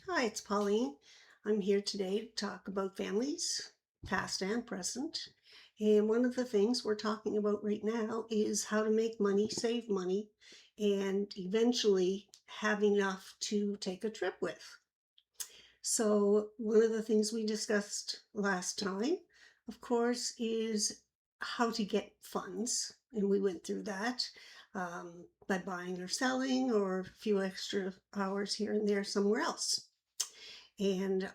Hi, it's Pauline. I'm here today to talk about families, past and present. And one of the things we're talking about right now is how to make money, save money, and eventually have enough to take a trip with. So, one of the things we discussed last time, of course, is how to get funds. And we went through that by buying or selling or a few extra hours here and there somewhere else. And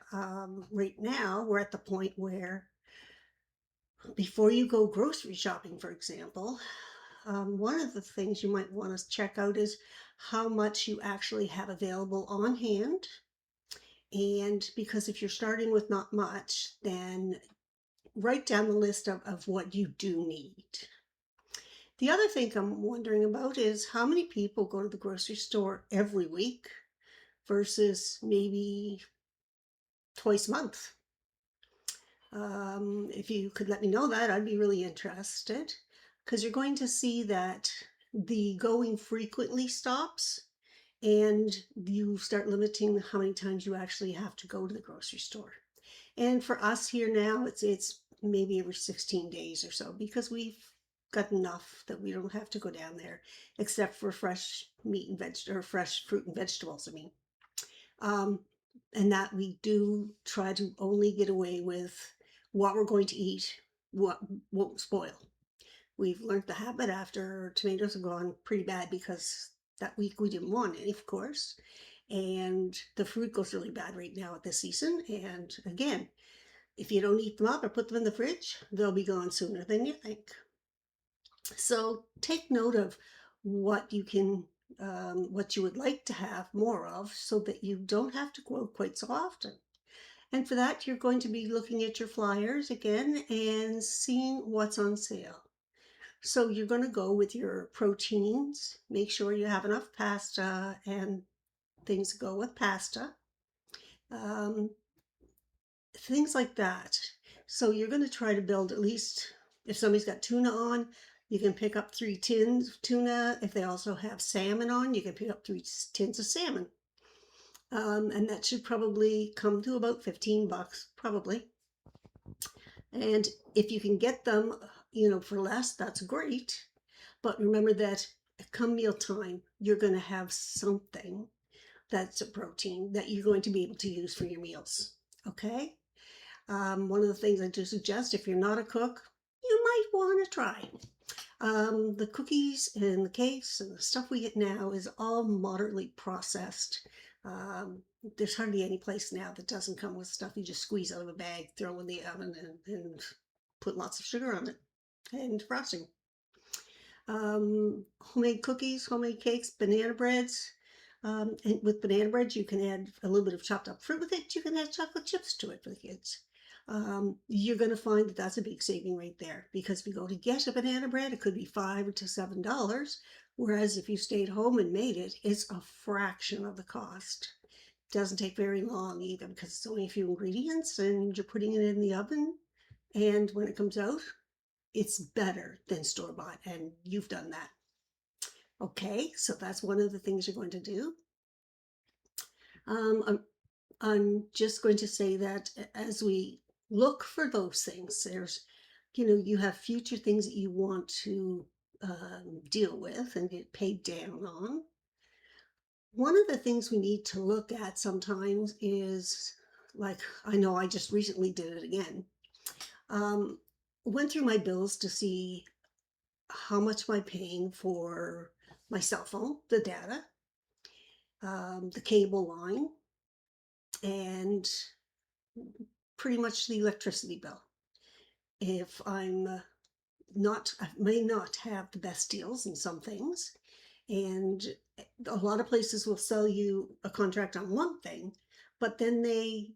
right now, we're at the point where before you go grocery shopping, for example, one of the things you might want to check out is how much you actually have available on hand. And because if you're starting with not much, then write down the list of what you do need. The other thing I'm wondering about is how many people go to the grocery store every week versus maybe twice a month. If you could let me know that, I'd be really interested because you're going to see that the going frequently stops and you start limiting how many times you actually have to go to the grocery store. And for us here now, it's maybe every 16 days or so because we've got enough that we don't have to go down there except for fresh meat and or fresh fruit and vegetables, I mean. Um, and that we do try to only get away with what we're going to eat, what won't spoil. We've learned the habit after tomatoes have gone pretty bad because that week we didn't want any, of course. And the fruit goes really bad right now at this season. And again, if you don't eat them up or put them in the fridge, they'll be gone sooner than you think. So take note of what you can, what you would like to have more of so that you don't have to go quite so often. And for that, you're going to be looking at your flyers again and seeing what's on sale. So you're going to go with your proteins. Make sure you have enough pasta and things go with pasta. Um, Things like that. So you're going to try to build at least, if somebody's got tuna on, you can pick up 3 tins of tuna. If they also have salmon on, you can pick up 3 tins of salmon. And that should probably come to about 15 bucks, probably. And if you can get them, for less, that's great. But remember that come meal time, you're going to have something that's a protein that you're going to be able to use for your meals. Okay? One of the things I do suggest, if you're not a cook, you might want to try. The cookies and the cakes and the stuff we get now is all moderately processed. There's hardly any place now that doesn't come with stuff you just squeeze out of a bag, throw in the oven, and put lots of sugar on it and frosting. Homemade cookies, homemade cakes, banana breads. And with banana bread, you can add a little bit of chopped up fruit with it. You can add chocolate chips to it for the kids. You're going to find that that's a big saving right there because if you go to get a banana bread, it could be $5 to $7. Whereas if you stayed home and made it, it's a fraction of the cost. It doesn't take very long either because it's only a few ingredients and you're putting it in the oven. And when it comes out, it's better than store bought. And you've done that. Okay, so that's one of the things you're going to do. I'm just going to say that as we look for those things, you have future things that you want to deal with and get paid down on. One of the things we need to look at sometimes is, like, I know I just recently did it again. Um, Went through my bills to see how much am I paying for my cell phone, the data, the cable line, and pretty much the electricity bill. If I'm not, I may not have the best deals in some things, and a lot of places will sell you a contract on one thing, but then they,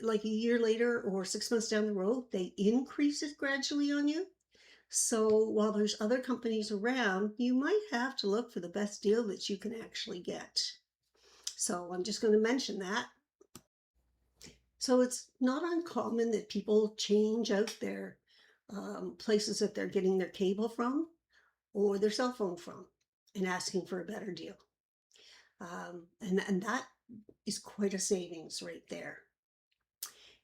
like a year later or 6 months down the road, they increase it gradually on you. So while there's other companies around, you might have to look for the best deal that you can actually get. So I'm just going to mention that. So it's not uncommon that people change out their places that they're getting their cable from or their cell phone from and asking for a better deal. And that is quite a savings right there.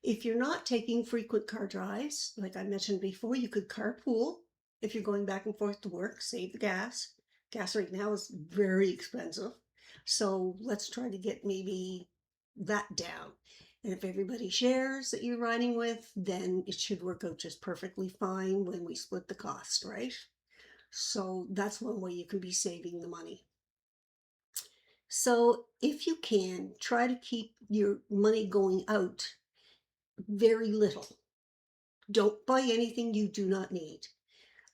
If you're not taking frequent car drives, like I mentioned before, you could carpool if you're going back and forth to work, save the gas. Gas right now is very expensive. So let's try to get maybe that down. And if everybody shares that you're riding with, then it should work out just perfectly fine when we split the cost, right? So that's one way you can be saving the money. So if you can, try to keep your money going out very little. Don't buy anything you do not need.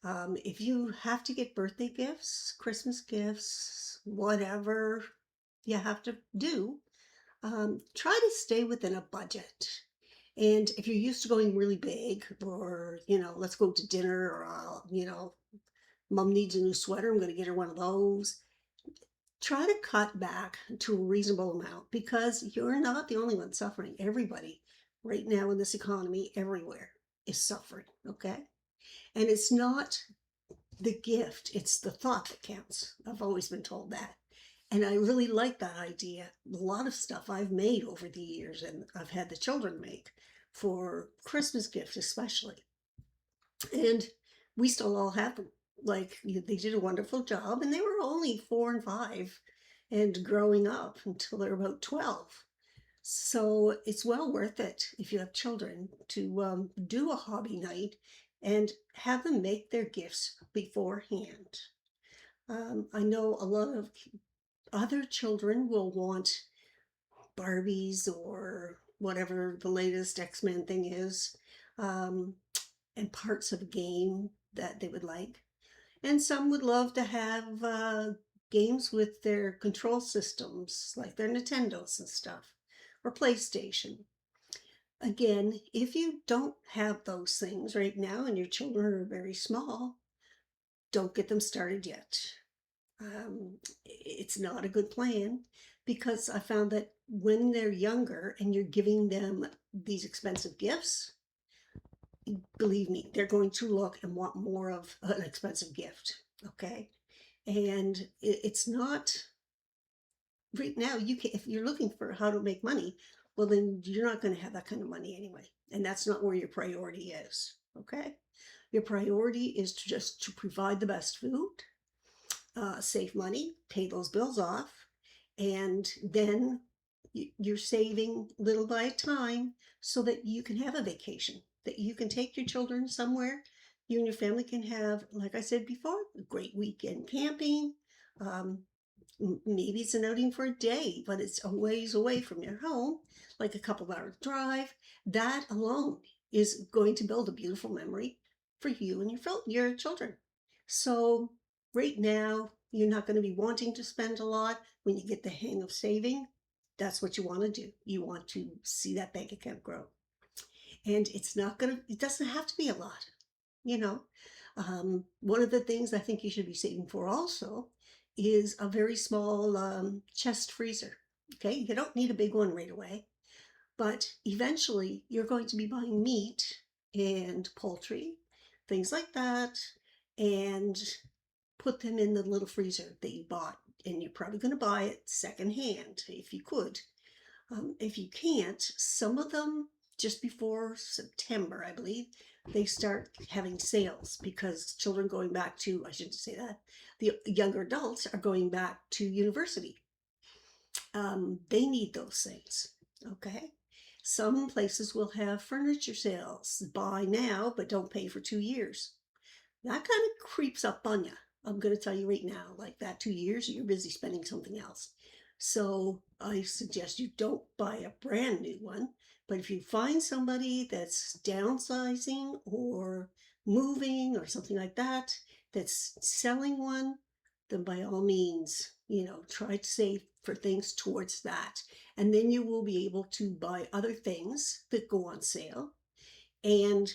If you have to get birthday gifts, Christmas gifts, whatever you have to do, try to stay within a budget. And if you're used to going really big, or, let's go to dinner, or, mom needs a new sweater, I'm going to get her one of those. Try to cut back to a reasonable amount because you're not the only one suffering. Everybody right now in this economy, everywhere is suffering, okay? And it's not the gift, it's the thought that counts. I've always been told that. And I really like that idea. A lot of stuff I've made over the years, and I've had the children make for Christmas gifts, especially. And we still all have them. Like, they did a wonderful job, and they were only 4 and 5 and growing up until they're about 12. So it's well worth it if you have children to do a hobby night and have them make their gifts beforehand. I know a lot of other children will want Barbies or whatever the latest X-Men thing is, um, and parts of a game that they would like. And some would love to have games with their control systems, like their Nintendos and stuff, or PlayStation. Again, if you don't have those things right now and your children are very small, don't get them started yet. It's not a good plan because I found that when they're younger and you're giving them these expensive gifts, believe me, they're going to look and want more of an expensive gift. Okay. And it's not right now. You can, if you're looking for how to make money, well, then you're not going to have that kind of money anyway. And that's not where your priority is. Okay. Your priority is to provide the best food, save money, pay those bills off, and then you're saving little by a time so that you can have a vacation, that you can take your children somewhere. You and your family can have, like I said before, a great weekend camping. Um, Maybe it's an outing for a day, but it's a ways away from your home, like a couple of hour drive. That alone is going to build a beautiful memory for you and your children. So right now, you're not going to be wanting to spend a lot. When you get the hang of saving, that's what you want to do. You want to see that bank account grow. And it doesn't have to be a lot, you know. One of the things I think you should be saving for also is a very small chest freezer. Okay, you don't need a big one right away, but eventually you're going to be buying meat and poultry, things like that, and put them in the little freezer that you bought. And you're probably going to buy it secondhand if you could. If you can't, some of them just before September, I believe, they start having sales because children going back to, I shouldn't say that, the younger adults are going back to university. They need those things, okay? Some places will have furniture sales. Buy now, but don't pay for 2 years. That kind of creeps up on you. I'm going to tell you right now, like that 2 years, you're busy spending something else. So I suggest you don't buy a brand new one. But if you find somebody that's downsizing or moving or something like that, that's selling one, then by all means, try to save for things towards that. And then you will be able to buy other things that go on sale and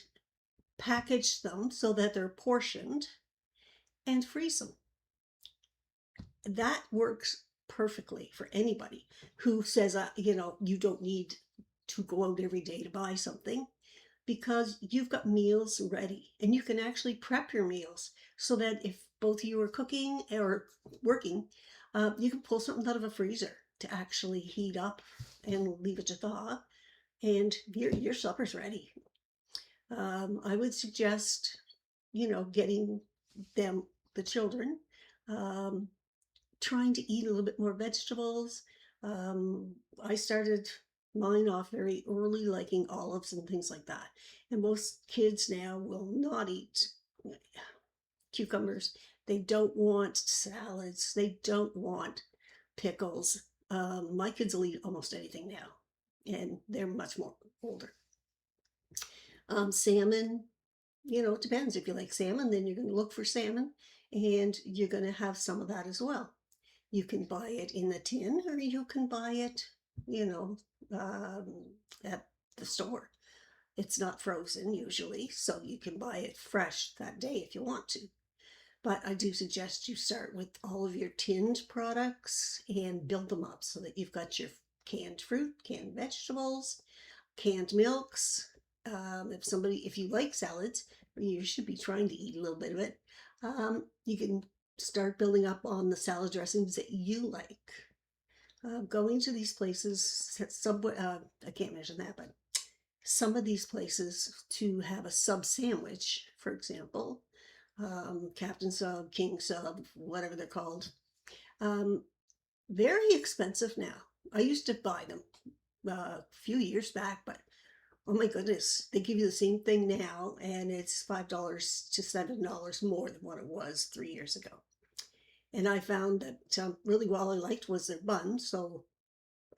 package them so that they're portioned and freeze them. That works perfectly for anybody who says, you don't need to go out every day to buy something because you've got meals ready and you can actually prep your meals so that if both of you are cooking or working, You can pull something out of a freezer to actually heat up and leave it to thaw, and your supper's ready. I would suggest, getting them, the children, um, trying to eat a little bit more vegetables. I started mine off very early, liking olives and things like that. And most kids now will not eat cucumbers. They don't want salads. They don't want pickles. My kids will eat almost anything now, and they're much more older. Salmon, it depends. If you like salmon, then you're going to look for salmon, and you're going to have some of that as well. You can buy it in a tin, or you can buy it, you know, um, at the store. It's not frozen usually, so you can buy it fresh that day if you want to. But I do suggest you start with all of your tinned products and build them up so that you've got your canned fruit, canned vegetables, canned milks. If you like salads, you should be trying to eat a little bit of it. You can start building up on the salad dressings that you like. Going to these places, Subway, I can't mention that, but some of these places to have a sub sandwich, for example, Captain Sub, King Sub, whatever they're called, um, very expensive now. I used to buy them a few years back, but oh my goodness, they give you the same thing now, and it's $5 to $7 more than what it was 3 years ago. And I found that really all I liked was their bun, so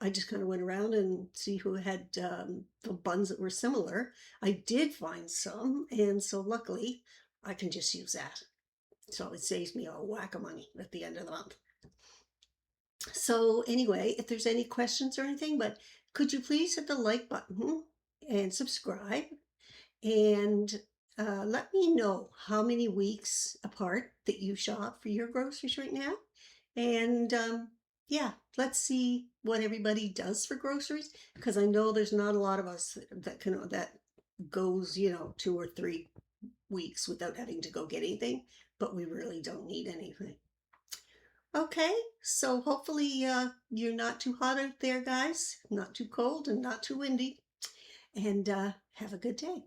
I just kind of went around and see who had the buns that were similar. I did find some, and so luckily I can just use that. So it saves me a whack of money at the end of the month. So anyway, if there's any questions or anything, but could you please hit the like button and subscribe, and let me know how many weeks apart that you shop for your groceries right now. And yeah, let's see what everybody does for groceries, because I know there's not a lot of us that goes 2 or 3 weeks without having to go get anything, but we really don't need anything. Okay, so hopefully you're not too hot out there, guys, not too cold and not too windy, and have a good day.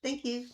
Thank you.